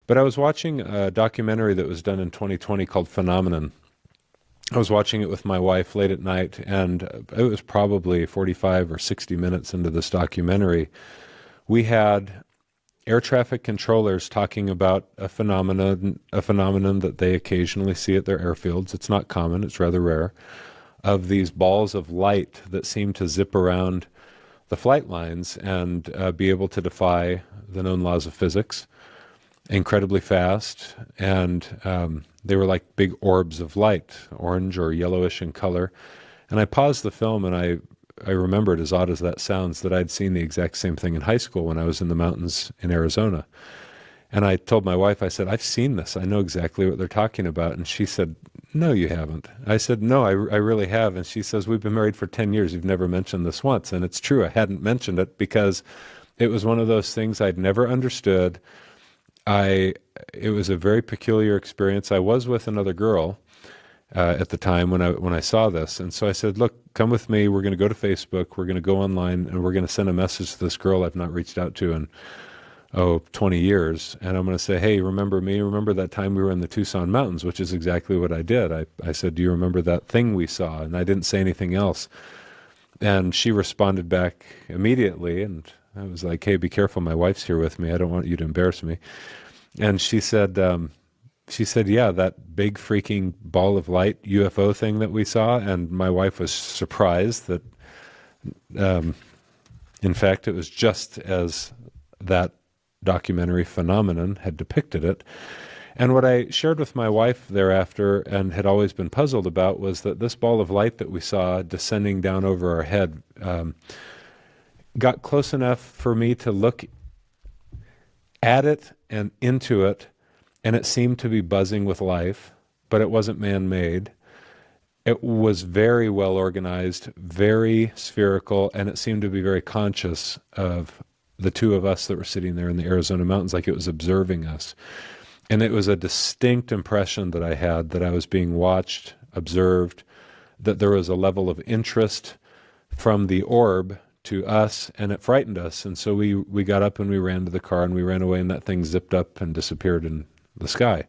But I was watching a documentary that was done in 2020 called Phenomenon. I was watching it with my wife late at night, and it was probably 45 or 60 minutes into this documentary. We had air traffic controllers talking about a phenomenon that they occasionally see at their airfields. It's not common, it's rather rare, of these balls of light that seem to zip around the flight lines and be able to defy the known laws of physics incredibly fast. And they were like big orbs of light, orange or yellowish in color. And I paused the film, and I remembered, as odd as that sounds, that I'd seen the exact same thing in high school when I was in the mountains in Arizona. And I told my wife, I said, I've seen this. I know exactly what they're talking about. And she said, no, you haven't. I said, no, I really have. And she says, we've been married for 10 years. You've never mentioned this once. And it's true. I hadn't mentioned it because it was one of those things I'd never understood. It was a very peculiar experience. I was with another girl at the time when I saw this. And so I said, look, come with me. We're going to go to Facebook. We're going to go online, and we're going to send a message to this girl I've not reached out to in, 20 years. And I'm going to say, hey, remember me? Remember that time we were in the Tucson mountains, which is exactly what I did. I said, do you remember that thing we saw? And I didn't say anything else. And she responded back immediately. And I was like, hey, be careful. My wife's here with me. I don't want you to embarrass me. And she said, yeah, that big freaking ball of light UFO thing that we saw. And my wife was surprised that, in fact, it was just as that documentary Phenomenon had depicted it. And what I shared with my wife thereafter, and had always been puzzled about, was that this ball of light that we saw descending down over our head got close enough for me to look at it and into it, and it seemed to be buzzing with life, but it wasn't man-made. It was very well organized, very spherical, and it seemed to be very conscious of the two of us that were sitting there in the Arizona mountains, like it was observing us. And it was a distinct impression that I had, that I was being watched, observed, that there was a level of interest from the orb to us, and it frightened us. And so we got up and we ran to the car and we ran away, and that thing zipped up and disappeared in the sky.